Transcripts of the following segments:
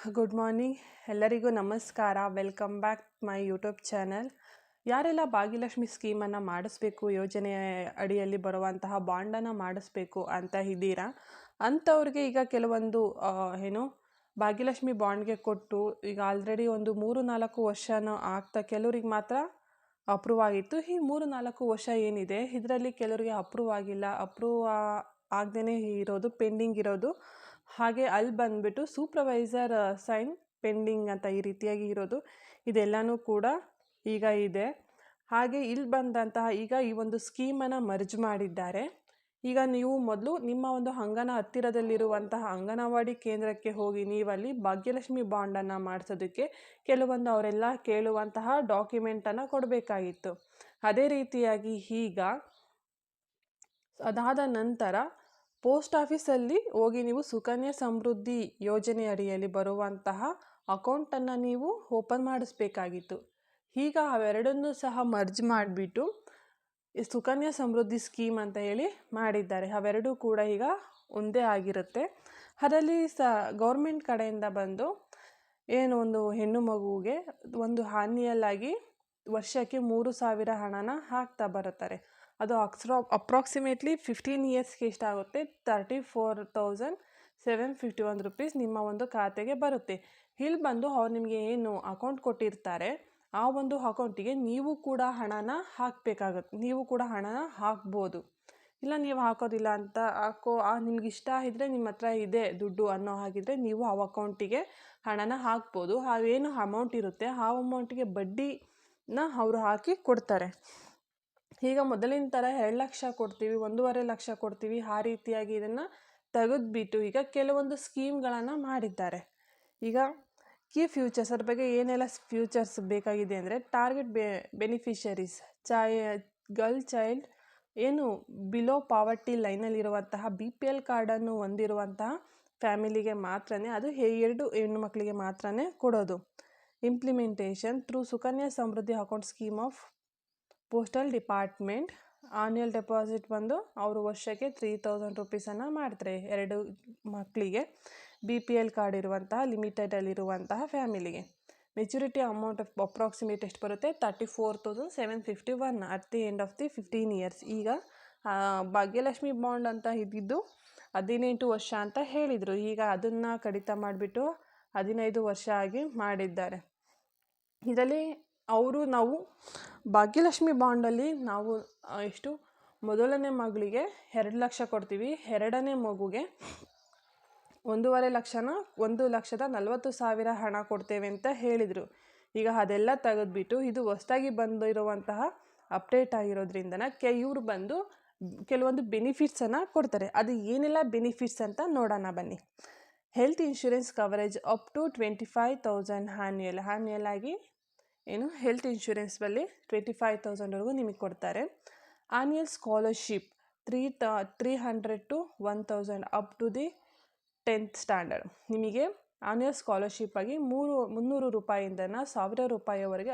Good morning ಎಲ್ಲರಿಗೂ ನಮಸ್ಕಾರ. Welcome back my YouTube channel. ಯಾರೆಲ್ಲ ಭಾಗ್ಯಲಕ್ಷ್ಮಿ ಸ್ಕೀಮನ್ನು ಮಾಡಿಸ್ಬೇಕು, ಯೋಜನೆ ಅಡಿಯಲ್ಲಿ ಬರುವಂತಹ ಬಾಂಡನ್ನು ಮಾಡಿಸ್ಬೇಕು ಅಂತ ಇದ್ದೀರಾ ಅಂಥವ್ರಿಗೆ ಈಗ ಕೆಲವೊಂದು ಭಾಗ್ಯಲಕ್ಷ್ಮಿ ಬಾಂಡ್ಗೆ ಕೊಟ್ಟು ಈಗ ಆಲ್ರೆಡಿ ಒಂದು 3-4 ವರ್ಷನೂ ಆಗ್ತಾ ಕೆಲವ್ರಿಗೆ ಮಾತ್ರ ಅಪ್ರೂವ್ ಆಗಿತ್ತು. ಈ 3-4 ವರ್ಷ ಏನಿದೆ ಇದರಲ್ಲಿ ಕೆಲವರಿಗೆ ಅಪ್ರೂವ್ ಆಗಿಲ್ಲ, ಅಪ್ರೂವ್ ಆಗದೇ ಇರೋದು, ಪೆಂಡಿಂಗ್ ಇರೋದು, ಹಾಗೆ ಅಲ್ಲಿ ಬಂದುಬಿಟ್ಟು ಸೂಪರ್ವೈಸರ್ ಸೈನ್ ಪೆಂಡಿಂಗ್ ಅಂತ ಈ ರೀತಿಯಾಗಿ ಇರೋದು, ಇದೆಲ್ಲನೂ ಕೂಡ ಈಗ ಇದೆ. ಹಾಗೆ ಇಲ್ಲಿ ಬಂದಂತಹ ಈಗ ಈ ಒಂದು ಸ್ಕೀಮನ್ನು ಮರ್ಜ್ ಮಾಡಿದ್ದಾರೆ. ಈಗ ನೀವು ಮೊದಲು ನಿಮ್ಮ ಒಂದು ಹತ್ತಿರದಲ್ಲಿರುವಂತಹ ಅಂಗನವಾಡಿ ಕೇಂದ್ರಕ್ಕೆ ಹೋಗಿ ನೀವಲ್ಲಿ ಭಾಗ್ಯಲಕ್ಷ್ಮಿ ಬಾಂಡನ್ನು ಮಾಡಿಸೋದಕ್ಕೆ ಕೆಲವೊಂದು ಅವರೆಲ್ಲ ಕೇಳುವಂತಹ ಡಾಕ್ಯುಮೆಂಟನ್ನು ಕೊಡಬೇಕಾಗಿತ್ತು. ಅದೇ ರೀತಿಯಾಗಿ ಈಗ ಅದಾದ ನಂತರ ಪೋಸ್ಟ್ ಆಫೀಸಲ್ಲಿ ಹೋಗಿ ನೀವು ಸುಕನ್ಯಾ ಸಮೃದ್ಧಿ ಯೋಜನೆ ಅಡಿಯಲ್ಲಿ ಬರುವಂತಹ ಅಕೌಂಟನ್ನು ನೀವು ಓಪನ್ ಮಾಡಿಸ್ಬೇಕಾಗಿತ್ತು. ಈಗ ಅವೆರಡನ್ನೂ ಸಹ ಮರ್ಜ್ ಮಾಡಿಬಿಟ್ಟು ಸುಕನ್ಯಾ ಸಮೃದ್ಧಿ ಸ್ಕೀಮ್ ಅಂತ ಹೇಳಿ ಮಾಡಿದ್ದಾರೆ. ಅವೆರಡೂ ಕೂಡ ಈಗ ಒಂದೇ ಆಗಿರುತ್ತೆ. ಅದರಲ್ಲಿ ಗೌರ್ಮೆಂಟ್ ಕಡೆಯಿಂದ ಬಂದು ಏನು ಒಂದು ಹೆಣ್ಣು ಮಗುವಿಗೆ ಒಂದು ಆನ್ಯಲ್ ಆಗಿ ವರ್ಷಕ್ಕೆ 3,000 ಹಣನ ಹಾಕ್ತಾ ಬರುತ್ತಾರೆ. ಅದು ಅಪ್ರಾಕ್ಸಿಮೇಟ್ಲಿ 15 ಇಯರ್ಸ್ಗೆ ಎಷ್ಟಾಗುತ್ತೆ, 34,751 ರುಪೀಸ್ ನಿಮ್ಮ ಒಂದು ಖಾತೆಗೆ ಬರುತ್ತೆ. ಇಲ್ಲಿ ಬಂದು ಅವ್ರು ನಿಮಗೆ ಏನು ಅಕೌಂಟ್ ಕೊಟ್ಟಿರ್ತಾರೆ ಆ ಒಂದು ಅಕೌಂಟಿಗೆ ನೀವು ಕೂಡ ಹಣನ ಹಾಕಬೇಕಾಗುತ್ತೆ. ನೀವು ಕೂಡ ಹಣನ ಹಾಕ್ಬೋದು, ಇಲ್ಲ ನೀವು ಹಾಕೋದಿಲ್ಲ ಅಂತ ನಿಮ್ಗೆ ಇಷ್ಟ ಇದ್ದರೆ, ನಿಮ್ಮ ಹತ್ರ ಇದೆ ದುಡ್ಡು ಅನ್ನೋ ಹಾಗಿದ್ರೆ ನೀವು ಆ ಅಕೌಂಟಿಗೆ ಹಣನ ಹಾಕ್ಬೋದು. ಅವೇನು ಅಮೌಂಟ್ ಇರುತ್ತೆ ಆ ಅಮೌಂಟಿಗೆ ಬಡ್ಡಿನ ಅವರು ಹಾಕಿ ಕೊಡ್ತಾರೆ. ಈಗ ಮೊದಲಿನ ಥರ 2 ಲಕ್ಷ ಕೊಡ್ತೀವಿ, 1.5 ಲಕ್ಷ ಕೊಡ್ತೀವಿ, ಆ ರೀತಿಯಾಗಿ ಇದನ್ನು ತೆಗೆದುಬಿಟ್ಟು ಈಗ ಕೆಲವೊಂದು ಸ್ಕೀಮ್ಗಳನ್ನು ಮಾಡಿದ್ದಾರೆ. ಈಗ ಕೀ ಫ್ಯೂಚರ್ಸ್ ಅದ್ರ ಬಗ್ಗೆ ಏನೆಲ್ಲ ಫ್ಯೂಚರ್ಸ್ ಬೇಕಾಗಿದೆ ಅಂದರೆ, ಟಾರ್ಗೆಟ್ ಬೆನಿಫಿಷರೀಸ್ ಗರ್ಲ್ ಚೈಲ್ಡ್ ಏನು ಬಿಲೋ ಪಾವರ್ಟಿ ಲೈನಲ್ಲಿರುವಂತಹ BPL ಕಾರ್ಡನ್ನು ಹೊಂದಿರುವಂತಹ ಫ್ಯಾಮಿಲಿಗೆ ಮಾತ್ರನೇ, ಅದು 2 ಹೆಣ್ಣು ಮಕ್ಕಳಿಗೆ ಮಾತ್ರನೇ ಕೊಡೋದು. Implementation through Sukanya Samriddhi account scheme of postal department. Annual deposit ಬಂದು ಅವರು ವರ್ಷಕ್ಕೆ 3,000 ರುಪೀಸನ್ನು ಮಾಡ್ತಾರೆ 2 ಮಕ್ಕಳಿಗೆ, BPL ಕಾರ್ಡ್ ಇರುವಂತಹ ಲಿಮಿಟೆಡಲ್ಲಿರುವಂತಹ ಫ್ಯಾಮಿಲಿಗೆ. ಮೆಚುರಿಟಿ ಅಮೌಂಟ್ ಅಪ್ರಾಕ್ಸಿಮೇಟ್ ಎಷ್ಟು ಬರುತ್ತೆ, 34,751 at the end of the 15 years. ಈಗ ಭಾಗ್ಯಲಕ್ಷ್ಮಿ ಬಾಂಡ್ ಅಂತ ಇದ್ದಿದ್ದು 18 ವರ್ಷ ಅಂತ ಹೇಳಿದರು. ಈಗ ಅದನ್ನು ಕಡಿತ ಮಾಡಿಬಿಟ್ಟು 15 ವರ್ಷ ಆಗಿ ಮಾಡಿದ್ದಾರೆ. ಇದರಲ್ಲಿ ನಾವು ಭಾಗ್ಯಲಕ್ಷ್ಮಿ ಬಾಂಡಲ್ಲಿ ನಾವು ಎಷ್ಟು ಮೊದಲನೇ ಮಗಳಿಗೆ 2 ಲಕ್ಷ ಕೊಡ್ತೀವಿ, ಎರಡನೇ ಮಗುಗೆ 1.5 ಲಕ್ಷನ 1,40,000 ಹಣ ಕೊಡ್ತೇವೆ ಅಂತ ಹೇಳಿದರು. ಈಗ ಅದೆಲ್ಲ ತೆಗೆದುಬಿಟ್ಟು ಇದು ಹೊಸದಾಗಿ ಬಂದಿರುವಂತಹ ಅಪ್ಡೇಟ್ ಆಗಿರೋದ್ರಿಂದನೇ ಇವರು ಬಂದು ಕೆಲವೊಂದು ಬೆನಿಫಿಟ್ಸನ್ನು ಕೊಡ್ತಾರೆ. ಅದು ಏನೆಲ್ಲ ಬೆನಿಫಿಟ್ಸ್ ಅಂತ ನೋಡೋಣ ಬನ್ನಿ. Health insurance coverage up to 25,000 annual ಆಗಿ ಏನು ಹೆಲ್ತ್ ಇನ್ಶೂರೆನ್ಸ್ ಬಲ್ಲಿ 25,000ವರೆಗೂ ನಿಮಗೆ ಕೊಡ್ತಾರೆ. Annual scholarship 300 to 1,000 up to the 10th standard. ನಿಮಗೆ ಆನ್ಯಲ್ ಸ್ಕಾಲರ್ಶಿಪ್ ಆಗಿ 300 ರೂಪಾಯಿಂದ 1,000 ರೂಪಾಯಿವರೆಗೆ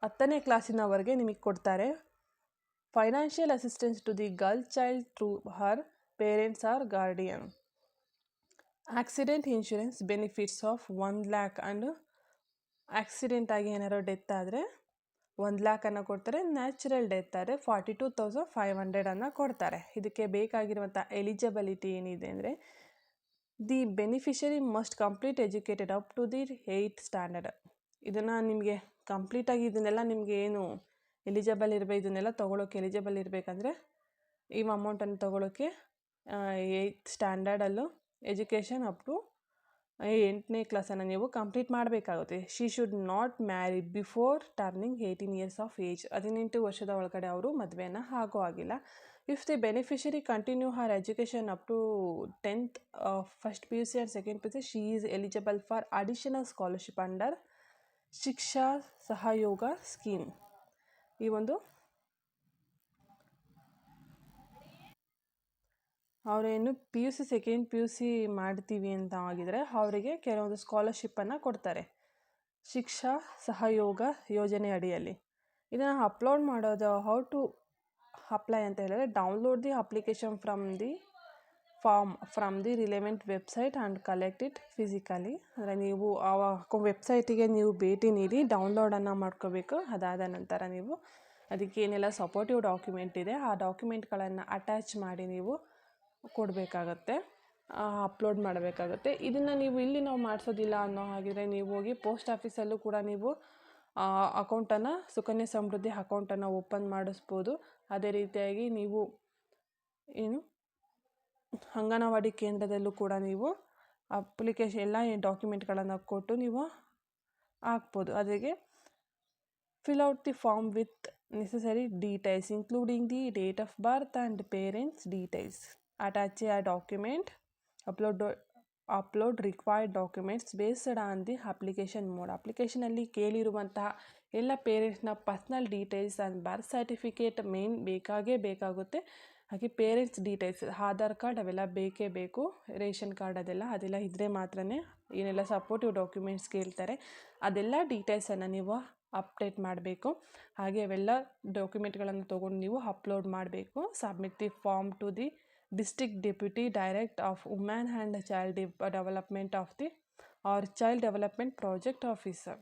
10ನೇ ಕ್ಲಾಸಿನವರೆಗೆ ನಿಮಗೆ ಕೊಡ್ತಾರೆ. Financial assistance to the girl child through her parents or guardian. Accident insurance benefits of 1 lakh and accident ಆಗಿ ಏನಾದ್ರು ಡೆತ್ ಆದರೆ 1 lakh ಕೊಡ್ತಾರೆ. ನ್ಯಾಚುರಲ್ ಡೆತ್ ಆದರೆ 42,500 ಕೊಡ್ತಾರೆ. ಇದಕ್ಕೆ ಬೇಕಾಗಿರುವಂಥ ಎಲಿಜಿಬಿಲಿಟಿ ಏನಿದೆ ಅಂದರೆ, the beneficiary must complete educated up to the 8th standard. ಇದನ್ನು ನಿಮಗೆ ಕಂಪ್ಲೀಟಾಗಿ ಇದನ್ನೆಲ್ಲ ನಿಮಗೆ ಏನು ಎಲಿಜಿಬಲ್ ಇರಬೇಕು, ಇದನ್ನೆಲ್ಲ ತೊಗೊಳೋಕ್ಕೆ ಎಲಿಜಿಬಲ್ ಇರಬೇಕಂದ್ರೆ ಈ ಅಮೌಂಟನ್ನು ತೊಗೊಳೋಕ್ಕೆ 8th ಸ್ಟ್ಯಾಂಡರ್ಡಲ್ಲೂ ಎಜುಕೇಷನ್ ಅಪ್ ಟು 8ನೇ ಕ್ಲಾಸನ್ನು ನೀವು ಕಂಪ್ಲೀಟ್ ಮಾಡಬೇಕಾಗುತ್ತೆ. She should not marry before turning 18 years of age. 18 ವರ್ಷದ ಒಳಗಡೆ ಅವರು ಮದುವೆಯನ್ನು ಆಗೋ ಆಗಿಲ್ಲ. If the beneficiary continue her education up to 10th first PUC and second PUC, she is eligible for additional scholarship under Shiksha Sahayoga scheme. ಈ ಒಂದು ಅವರೇನು PUC second PUC ಮಾಡ್ತೀವಿ ಅಂತ ಆಗಿದರೆ ಅವರಿಗೆ ಕೆಲವೊಂದು ಸ್ಕಾಲರ್ಶಿಪ್ಪನ್ನು ಕೊಡ್ತಾರೆ ಶಿಕ್ಷಾ ಸಹಯೋಗ ಯೋಜನೆ ಅಡಿಯಲ್ಲಿ. ಇದನ್ನು ಅಪ್ಲೋಡ್ ಮಾಡೋದು ಹೌ ಟು ಅಪ್ಲೈ ಅಂತ ಹೇಳಿದ್ರೆ, download the application from the form from the relevant website and collect it physically. ಅಂದರೆ ನೀವು ಆ ವೆಬ್ಸೈಟಿಗೆ ನೀವು ಭೇಟಿ ನೀಡಿ ಡೌನ್ಲೋಡನ್ನು ಮಾಡ್ಕೋಬೇಕು. ಅದಾದ ನಂತರ ನೀವು ಅದಕ್ಕೆ ಏನೆಲ್ಲ ಸಪೋರ್ಟಿವ್ ಡಾಕ್ಯುಮೆಂಟ್ ಇದೆ ಆ ಡಾಕ್ಯುಮೆಂಟ್ಗಳನ್ನು ಅಟ್ಯಾಚ್ ಮಾಡಿ ನೀವು ಕೊಡಬೇಕಾಗತ್ತೆ, ಅಪ್ಲೋಡ್ ಮಾಡಬೇಕಾಗತ್ತೆ. ಇದನ್ನು ನೀವು ಇಲ್ಲಿ ನಾವು ಮಾಡಿಸೋದಿಲ್ಲ ಅನ್ನೋ ಹಾಗಿದ್ರೆ ನೀವು ಹೋಗಿ ಪೋಸ್ಟ್ ಆಫೀಸಲ್ಲೂ ಕೂಡ ನೀವು ಅಕೌಂಟನ್ನು, ಸುಕನ್ಯಾ ಸಮೃದ್ಧಿ ಅಕೌಂಟನ್ನು ಓಪನ್ ಮಾಡಿಸ್ಬೋದು. ಅದೇ ರೀತಿಯಾಗಿ ನೀವು ಅಂಗನವಾಡಿ ಕೇಂದ್ರದಲ್ಲೂ ಕೂಡ ನೀವು ಅಪ್ಲಿಕೇಶನ್ ಎಲ್ಲ ಡಾಕ್ಯುಮೆಂಟ್ಗಳನ್ನು ಕೊಟ್ಟು ನೀವು ಹಾಕ್ಬೋದು. ಅದಕ್ಕೆ fill out the form with necessary details including the date of birth and parents details. Attach a document. Upload required documents based on the application mode. ಅಪ್ಲಿಕೇಶನಲ್ಲಿ ಕೇಳಿರುವಂತಹ ಎಲ್ಲ ಪೇರೆಂಟ್ಸ್ನ personal details and birth certificate main ಬೇಕಾಗುತ್ತೆ. ಹಾಗೆ parents details, Aadhaar card ಅವೆಲ್ಲ ಬೇಕೇ ಬೇಕು, ration card ಅದೆಲ್ಲ ಇದ್ದರೆ ಮಾತ್ರ ಏನೆಲ್ಲ ಸಪೋರ್ಟಿವ್ ಡಾಕ್ಯುಮೆಂಟ್ಸ್ ಕೇಳ್ತಾರೆ ಅದೆಲ್ಲ ಡೀಟೇಲ್ಸನ್ನು ನೀವು ಅಪ್ಡೇಟ್ ಮಾಡಬೇಕು. ಹಾಗೆ ಅವೆಲ್ಲ ಡಾಕ್ಯುಮೆಂಟ್ಗಳನ್ನು ತೊಗೊಂಡು ನೀವು ಅಪ್ಲೋಡ್ ಮಾಡಬೇಕು. Submit the form to the district deputy direct of women and child development of the or child development project officer.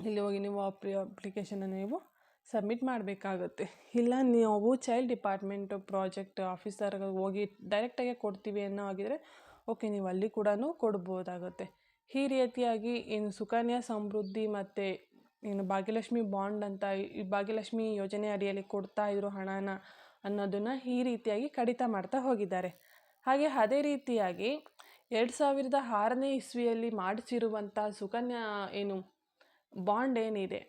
ಇಲ್ಲಿ ಹೋಗಿ ನೀವು ಅಪ್ಲಿಕೇಶನನ್ನು ನೀವು ಸಬ್ಮಿಟ್ ಮಾಡಬೇಕಾಗುತ್ತೆ. ಇಲ್ಲ ನೀವು ಚೈಲ್ಡ್ ಡಿಪಾರ್ಟ್ಮೆಂಟು ಪ್ರಾಜೆಕ್ಟ್ ಆಫೀಸರ್ಗೆ ಹೋಗಿ ಡೈರೆಕ್ಟಾಗಿ ಕೊಡ್ತೀವಿ ಅನ್ನೋ ಆಗಿದ್ರೆ ಓಕೆ, ನೀವು ಅಲ್ಲಿ ಕೂಡ ಕೊಡ್ಬೋದಾಗುತ್ತೆ. ಈ ರೀತಿಯಾಗಿ ಏನು ಸುಕನ್ಯಾ ಸಮೃದ್ಧಿ ಮತ್ತು ಏನು ಭಾಗ್ಯಲಕ್ಷ್ಮಿ ಬಾಂಡ್ ಅಂತ ಈ ಭಾಗ್ಯಲಕ್ಷ್ಮಿ ಯೋಜನೆ ಅಡಿಯಲ್ಲಿ ಕೊಡ್ತಾ ಇದ್ರು ಹಣನ ಅನ್ನೋದನ್ನು ಈ ರೀತಿಯಾಗಿ ಕಡಿತ ಮಾಡ್ತಾ ಹೋಗಿದ್ದಾರೆ. ಹಾಗೆ ಅದೇ ರೀತಿಯಾಗಿ 2006ನೇ ಇಸ್ವಿಯಲ್ಲಿ ಮಾಡಿಸಿರುವಂಥ ಸುಕನ್ಯಾ ಏನು ಬಾಂಡ್ ಏನಿದೆ,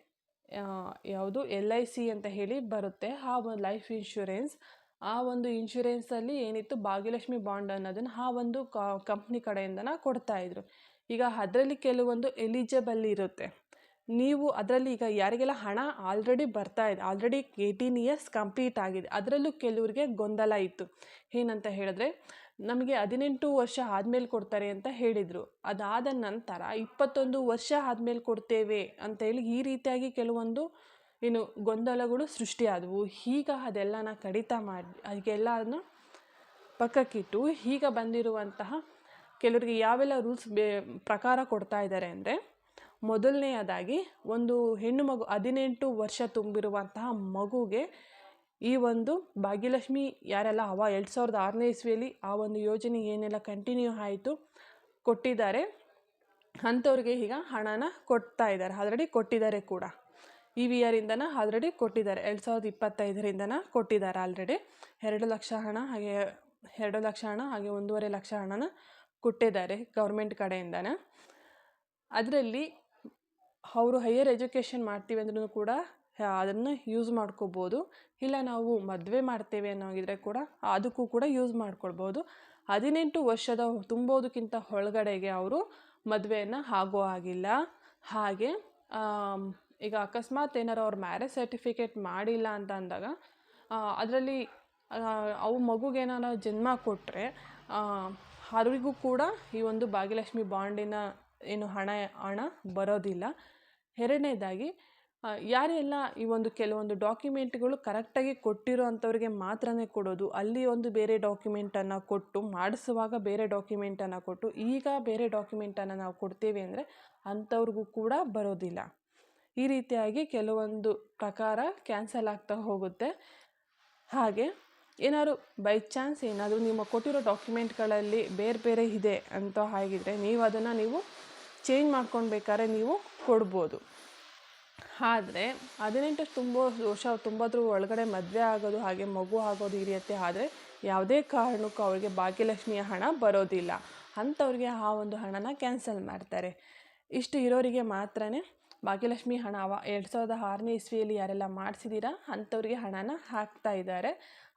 ಯಾವುದು LIC ಅಂತ ಹೇಳಿ ಬರುತ್ತೆ, ಆ ಒಂದು ಲೈಫ್ ಇನ್ಶೂರೆನ್ಸ್, ಆ ಒಂದು ಇನ್ಶೂರೆನ್ಸಲ್ಲಿ ಏನಿತ್ತು ಭಾಗ್ಯಲಕ್ಷ್ಮಿ ಬಾಂಡ್ ಅನ್ನೋದನ್ನು ಆ ಒಂದು ಕಂಪ್ನಿ ಕಡೆಯಿಂದನ ಕೊಡ್ತಾಯಿದ್ರು. ಈಗ ಅದರಲ್ಲಿ ಕೆಲವೊಂದು ಎಲಿಜಿಬಲ್ ಇರುತ್ತೆ. ನೀವು ಅದರಲ್ಲಿ ಈಗ ಯಾರಿಗೆಲ್ಲ ಹಣ ಆಲ್ರೆಡಿ ಬರ್ತಾ ಇದೆ, ಆಲ್ರೆಡಿ 18 ಇಯರ್ಸ್ ಕಂಪ್ಲೀಟ್ ಆಗಿದೆ, ಅದರಲ್ಲೂ ಕೆಲವರಿಗೆ ಗೊಂದಲ ಇತ್ತು. ಏನಂತ ಹೇಳಿದ್ರೆ ನಮಗೆ 18 ವರ್ಷ ಆದಮೇಲೆ ಕೊಡ್ತಾರೆ ಅಂತ ಹೇಳಿದರು. ಅದಾದ ನಂತರ 21 ವರ್ಷ ಆದಮೇಲೆ ಕೊಡ್ತೇವೆ ಅಂತೇಳಿ ಈ ರೀತಿಯಾಗಿ ಕೆಲವೊಂದು ಗೊಂದಲಗಳು ಸೃಷ್ಟಿಯಾದವು. ಈಗ ಅದೆಲ್ಲನ ಕಡಿತ ಮಾಡಿ ಅದಕ್ಕೆಲ್ಲನ ಪಕ್ಕಕ್ಕಿಟ್ಟು ಈಗ ಬಂದಿರುವಂತಹ ಕೆಲವರಿಗೆ ಯಾವೆಲ್ಲ ರೂಲ್ಸ್ ಪ್ರಕಾರ ಕೊಡ್ತಾ ಇದ್ದಾರೆ ಅಂದರೆ, ಮೊದಲನೆಯದಾಗಿ ಒಂದು ಹೆಣ್ಣು ಮಗು 18 ವರ್ಷ ತುಂಬಿರುವಂತಹ ಮಗುಗೆ ಈ ಒಂದು ಭಾಗ್ಯಲಕ್ಷ್ಮಿ ಯಾರೆಲ್ಲ 2006ನೇ ಇಸ್ವಿಯಲ್ಲಿ ಆ ಒಂದು ಯೋಜನೆ ಏನೆಲ್ಲ ಕಂಟಿನ್ಯೂ ಆಯಿತು ಕೊಟ್ಟಿದ್ದಾರೆ ಅಂಥವ್ರಿಗೆ ಈಗ ಹಣನ ಕೊಡ್ತಾ ಇದ್ದಾರೆ. ಆಲ್ರೆಡಿ ಕೊಟ್ಟಿದ್ದಾರೆ ಕೂಡ, EVRಯಿಂದನ ಆಲ್ರೆಡಿ ಕೊಟ್ಟಿದ್ದಾರೆ. 2025ರಿಂದನ ಕೊಟ್ಟಿದ್ದಾರೆ ಆಲ್ರೆಡಿ 2 ಲಕ್ಷ ಹಣ, ಹಾಗೆ 2 ಲಕ್ಷ ಹಣ, ಹಾಗೆ 1.5 ಲಕ್ಷ ಹಣನ ಕೊಟ್ಟಿದ್ದಾರೆ ಗೌರ್ಮೆಂಟ್ ಕಡೆಯಿಂದನ. ಅದರಲ್ಲಿ ಅವರು ಹೈಯರ್ ಎಜುಕೇಷನ್ ಮಾಡ್ತೀವಿ ಅಂದ್ರೂ ಕೂಡ ಅದನ್ನು ಯೂಸ್ ಮಾಡ್ಕೋಬೋದು. ಇಲ್ಲ ನಾವು ಮದುವೆ ಮಾಡ್ತೇವೆ ಅನ್ನೋಗಿದ್ರೆ ಕೂಡ ಅದಕ್ಕೂ ಕೂಡ ಯೂಸ್ ಮಾಡ್ಕೊಳ್ಬೋದು. 18 ವರ್ಷದ ತುಂಬೋದಕ್ಕಿಂತ ಒಳಗಡೆಗೆ ಅವರು ಮದುವೆಯನ್ನು ಆಗೋ ಆಗಿಲ್ಲ. ಹಾಗೆ ಈಗ ಅಕಸ್ಮಾತ್ ಏನಾರು ಅವ್ರು ಮ್ಯಾರೇಜ್ ಸರ್ಟಿಫಿಕೇಟ್ ಮಾಡಿಲ್ಲ ಅಂತ ಅಂದಾಗ ಅದರಲ್ಲಿ ಅವು ಮಗುಗೇನಾರ ಜನ್ಮ ಕೊಟ್ಟರೆ ಅವರಿಗೂ ಕೂಡ ಈ ಒಂದು ಭಾಗ್ಯಲಕ್ಷ್ಮಿ ಬಾಂಡಿನ ಹಣ ಬರೋದಿಲ್ಲ. ಎರಡನೇದಾಗಿ ಯಾರೆಲ್ಲ ಈ ಒಂದು ಕೆಲವೊಂದು ಡಾಕ್ಯುಮೆಂಟ್ಗಳು ಕರೆಕ್ಟಾಗಿ ಕೊಟ್ಟಿರೋ ಅಂಥವ್ರಿಗೆ ಮಾತ್ರನೇ ಕೊಡೋದು, ಅಲ್ಲಿ ಒಂದು ಬೇರೆ ಡಾಕ್ಯುಮೆಂಟನ್ನು ಕೊಟ್ಟು ಮಾಡಿಸುವಾಗ ಬೇರೆ ಡಾಕ್ಯುಮೆಂಟನ್ನು ಕೊಟ್ಟು ಈಗ ಬೇರೆ ಡಾಕ್ಯುಮೆಂಟನ್ನು ನಾವು ಕೊಡ್ತೇವೆ ಅಂದರೆ ಅಂಥವ್ರಿಗೂ ಕೂಡ ಬರೋದಿಲ್ಲ. ಈ ರೀತಿಯಾಗಿ ಕೆಲವೊಂದು ಪ್ರಕಾರ ಕ್ಯಾನ್ಸಲ್ ಆಗ್ತಾ ಹೋಗುತ್ತೆ. ಹಾಗೆ ಏನಾದ್ರು ಬೈ ಚಾನ್ಸ್ ಏನಾದರೂ ನಿಮ್ಮ ಕೊಟ್ಟಿರೋ ಡಾಕ್ಯುಮೆಂಟ್ಗಳಲ್ಲಿ ಬೇರೆ ಬೇರೆ ಇದೆ ಅಂತ ಆಗಿದ್ರೆ ನೀವು ಅದನ್ನು ನೀವು ಚೇಂಜ್ ಮಾಡ್ಕೊಳ್ಬೇಕಾದ್ರೆ ನೀವು ಕೊಡ್ಬೋದು. ಆದರೆ 18 ವರ್ಷ ತುಂಬೋದ್ರ ಒಳಗಡೆ ಮದುವೆ ಆಗೋದು ಹಾಗೆ ಮಗು ಆಗೋದು ಈ ರೀತಿ ಆದರೆ ಯಾವುದೇ ಕಾರಣಕ್ಕೂ ಅವರಿಗೆ ಭಾಗ್ಯಲಕ್ಷ್ಮಿಯ ಹಣ ಬರೋದಿಲ್ಲ. ಅಂಥವ್ರಿಗೆ ಆ ಒಂದು ಹಣನ ಕ್ಯಾನ್ಸಲ್ ಮಾಡ್ತಾರೆ. ಇಷ್ಟು ಇರೋರಿಗೆ ಮಾತ್ರನೇ ಭಾಗ್ಯಲಕ್ಷ್ಮಿ ಹಣ 2006ನೇ ಇಸ್ವಿಯಲ್ಲಿ ಯಾರೆಲ್ಲ ಮಾಡಿಸಿದ್ದೀರಾ ಅಂಥವ್ರಿಗೆ ಹಣನ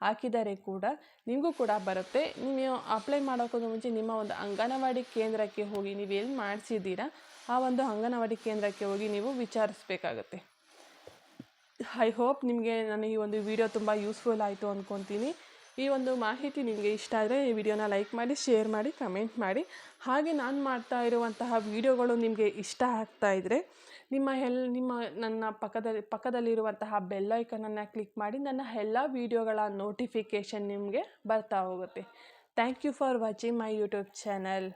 ಹಾಕಿದ್ದಾರೆ ಕೂಡ. ನಿಮಗೂ ಕೂಡ ಬರುತ್ತೆ. ನೀವು ಅಪ್ಲೈ ಮಾಡೋಕ್ಕಿಂತ ಮುಂಚೆ ನಿಮ್ಮ ಒಂದು ಅಂಗನವಾಡಿ ಕೇಂದ್ರಕ್ಕೆ ಹೋಗಿ ನೀವು ಎಲ್ಲಿ ಮಾಡಿಸಿದ್ದೀರಾ ಆ ಒಂದು ಅಂಗನವಾಡಿ ಕೇಂದ್ರಕ್ಕೆ ಹೋಗಿ ನೀವು ವಿಚಾರಿಸ್ಬೇಕಾಗತ್ತೆ. ಐ ಹೋಪ್ ನಿಮಗೆ ನಾನು ಈ ಒಂದು ವಿಡಿಯೋ ತುಂಬ ಯೂಸ್ಫುಲ್ ಆಯಿತು ಅಂದ್ಕೊತೀನಿ. ಈ ಒಂದು ಮಾಹಿತಿ ನಿಮಗೆ ಇಷ್ಟ ಆದರೆ ಈ ವಿಡಿಯೋನ ಲೈಕ್ ಮಾಡಿ, ಶೇರ್ ಮಾಡಿ, ಕಮೆಂಟ್ ಮಾಡಿ. ಹಾಗೆ ನಾನು ಮಾಡ್ತಾ ಇರುವಂತಹ ವಿಡಿಯೋಗಳು ನಿಮಗೆ ಇಷ್ಟ ಆಗ್ತಾ ಇದ್ದರೆ ನನ್ನ ಪಕ್ಕದಲ್ಲಿರುವಂತಹ ಬೆಲ್ ಐಕನನ್ನು ಕ್ಲಿಕ್ ಮಾಡಿ ನನ್ನ ಎಲ್ಲ ವಿಡಿಯೋಗಳ ನೋಟಿಫಿಕೇಷನ್ ನಿಮಗೆ ಬರ್ತಾ ಹೋಗುತ್ತೆ. Thank you for watching my YouTube channel.